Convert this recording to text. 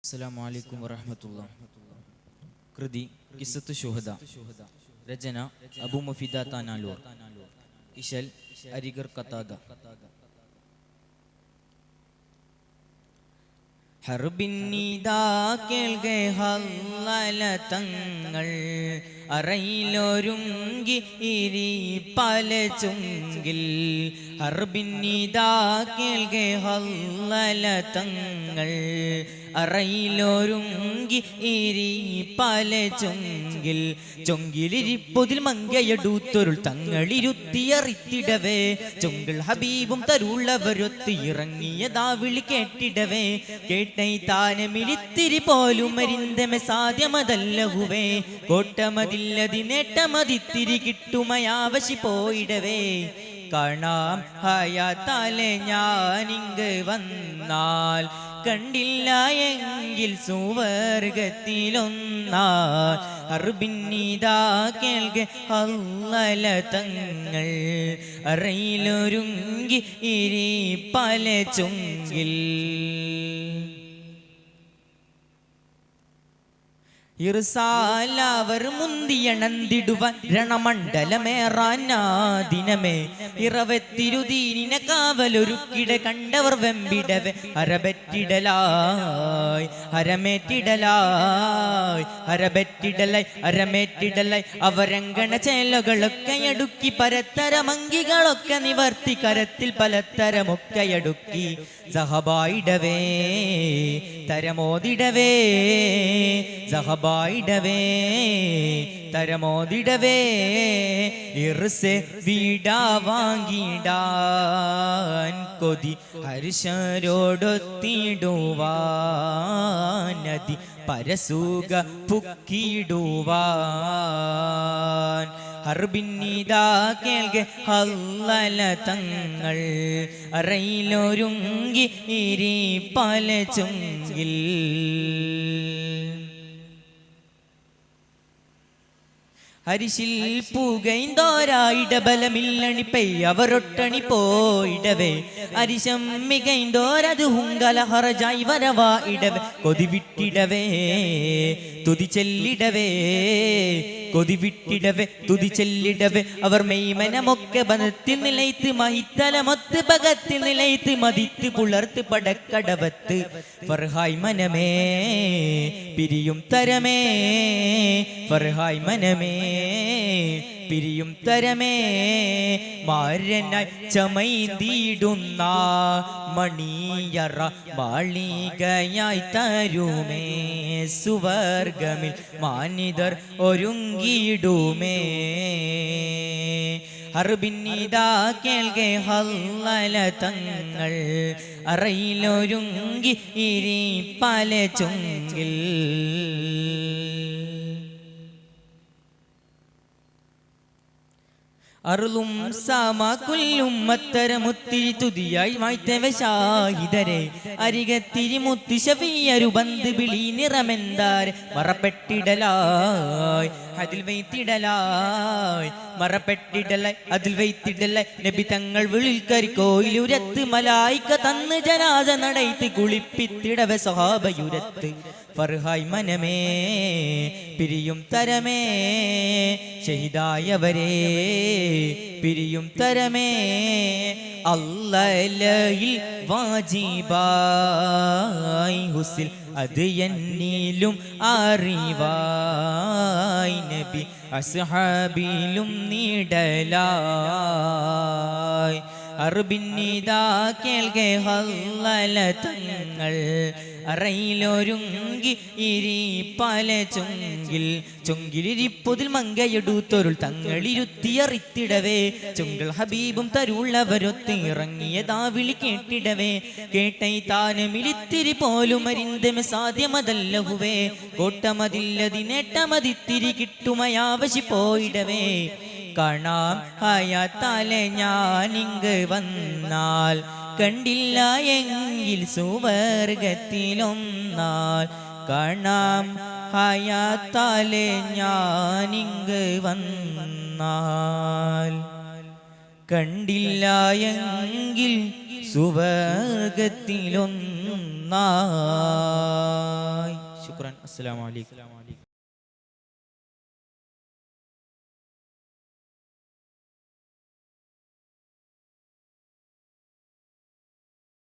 അസ്സലാമു അലൈക്കും വറഹ്മത്തുള്ളാഹി. കൃതി ഖിസ്സത്തു ശുഹദ. രചന അബൂ മുഫീദ താനാലൂർ. ഇശൽ അരിഗർ ഖതാദ. ഹർബിന്നിദാ കേൾക്കെ ഹല്ലല തങ്ങൾ അറയിലൊരുങ്ങി ഇരി പല ചുങ്കിൽ. ഹർബിന്നിദാ കേൾക്കെ ഹല്ലല തങ്ങൾ അറയിലൊരുങ്ങി ഇരി പല ചുങ്കിൽ. ചൊങ്കിലിരിപ്പൊതിൽ മങ്കയടുത്തൊരുൾ തങ്ങളിരുത്തിയറിത്തിടവേ ചൊങ്കിൽ ഹബീബും തരുള്ളവരൊത്ത് ഇറങ്ങിയതാ വിളി കേട്ടിടവേ. കേട്ടൈ താനമിലിത്തിരി പോലും മരിന്തമെ സാധ്യമതല്ലഹുവേ. കോട്ടമതില്ലതി നേട്ടമതിത്തിരി കിട്ടുമയാവശി പോയിടവേ. കാണാം ഹയാത്താലെ ഞാനിങ്ങ് വന്നാൽ കണ്ടില്ല എങ്കിൽ സുവർഗത്തിലൊന്നാൽ. ഹർബിന്നിദാ കേൾക്കെ ഹല്ലല തങ്ങൾ അറയിലൊരുങ്ങി ഇരി പല ചുങ്കിൽ. ഇർസാലവർ മുന്തിയണന്തിടുവാൻ രണമണ്ഡലമേറാനാദിനമേ. ഇറവത്തിരുദീനിനെ കാവലൊരുക്കിട കണ്ടവർ വെമ്പിടവേ. അരബറ്റിടലായി ഹരമേറ്റിടലായി ഹരബറ്റിടലായി അരമേറ്റിടലായി അവരങ്കണ ചേലകളൊക്കെയടുക്കി പരത്തരമങ്കികളൊക്കെ നിവർത്തി കരത്തിൽ പലതരമൊക്കെയടുക്കി. സഹബായിടവേ തരമോദിടവേ സഹബായിടവേ തരമോദിടവേ. ഇർസെ വീടാ വാങ്ങിടാൻ കൊതി ഹർഷരോടൊത്തിടുവാൻ നദി പരസുഖ പുക്കിടുവാൻ. ഹർബിന്നിദാ കേൾക്കെ ഹല്ലല തങ്ങൾ അറയിലൊരുങ്ങി ഇരി പല ചുങ്കിൽ. ഹരിശിൽ പൂകൈന്തോരായിടബലമില്ലണി പെയ്യവരൊട്ടണി പോയിടവേ. അരിശം മികൈന്തോരത് ഹുങ്കല ഹറജായി വരവായിടവേ. കൊതിവിട്ടിടവേ തുതി ചെല്ലിടവേ കൊതിവിട്ടിടവേ തുതി ചെല്ലിടവേ. അവർ മെയ്മനമൊക്കെ ബനത്തിൽ നിലയ്ത്ത് മഹിത്തലമൊത്ത് ഭഗത്തിൽ നിലയ്ത്ത് മതിത്ത് പുലർത്ത് പടക്കടവത്ത്. ഫർഹായ് മനമേ പിരിയും തരമേ ഫർഹായ് മനമേ പിരിയും തരമേ. മാരനായി ചമൈന്തിടുന്ന മണിയറ മാളികയായി തരുമേ. സുവർഗമിൽ മാനിതർ ഒരുങ്ങിടുമേ. ഹർബിന്നിദാ കേൾക്കെ ഹല്ലല തങ്ങൾ അറയിലൊരുങ്ങി ഇരി പല ചുങ്കിൽ. അറുളും സാമാക്കുല്ലും അത്തരമുത്തിരി തുതിയായി വായ്ത്തവ ഷാഹിദരെ. അരികത്തിരി മുത്തി ഷഫീയരു ബന്ധു വിളി നിറമെന്താരെ. മറപ്പെട്ടിടലായി അതിൽ വൈത്തിടലായി മറപ്പെട്ടിടലായി അതിൽ വൈത്തിടലായി. നബി തങ്ങൾ വിളിൽ കരിക്കോയിലുരത്ത് മലായിക്ക തന്ന് ജനാസ നടത്തി കുളിപ്പിത്തിടവ സഹാബയുരത്ത്. ഫർഹായ് മനമേ പിരിയും തരമേ ഷഹിദായവരേ പിരിയും തരമേ. അല്ലയിൽ വാജിബായി ഹുസിൽ അത് എന്നിലും അറിവായി. നബി അസ്ഹാബിലും നീടലായി. ഹർബിന്നിദാ കേൾക്കെ ഹല്ലല തങ്ങൾ അറയിലൊരുങ്ങി ഇരി പല ചുങ്കിൽ. ചുങ്കിലിരിപ്പൊതിൽ മങ്കയടുത്തൊരുൾ തങ്ങളിരുത്തിയറിത്തിടവേ ചുങ്കൾ ഹബീബും തരുള്ളവരൊത്ത് ഇറങ്ങിയതാ വിളി കേട്ടിടവേ. കേട്ടൈ താനമിലിത്തിരി പോലും മരിന്തമെ സാധ്യമതല്ലഹുവേ. കോട്ടമതില്ലതി നേട്ടമതിത്തിരി കിട്ടുമയാവശി പോയിടവേ. കാണാം ഹയാത്താലെ ഞാനിങ്ങ് വന്നാൽ കണ്ടില്ല എങ്കിൽ സുവർഗത്തിലൊന്നാൽ. കാണാം ഹയാത്താലെ ഞാനിങ്ങ് വന്നാൽ കണ്ടില്ല എങ്കിൽ സുവർഗത്തിലൊന്നാ ശുക്രൻ. അസ്സലാമു അലൈക്കും.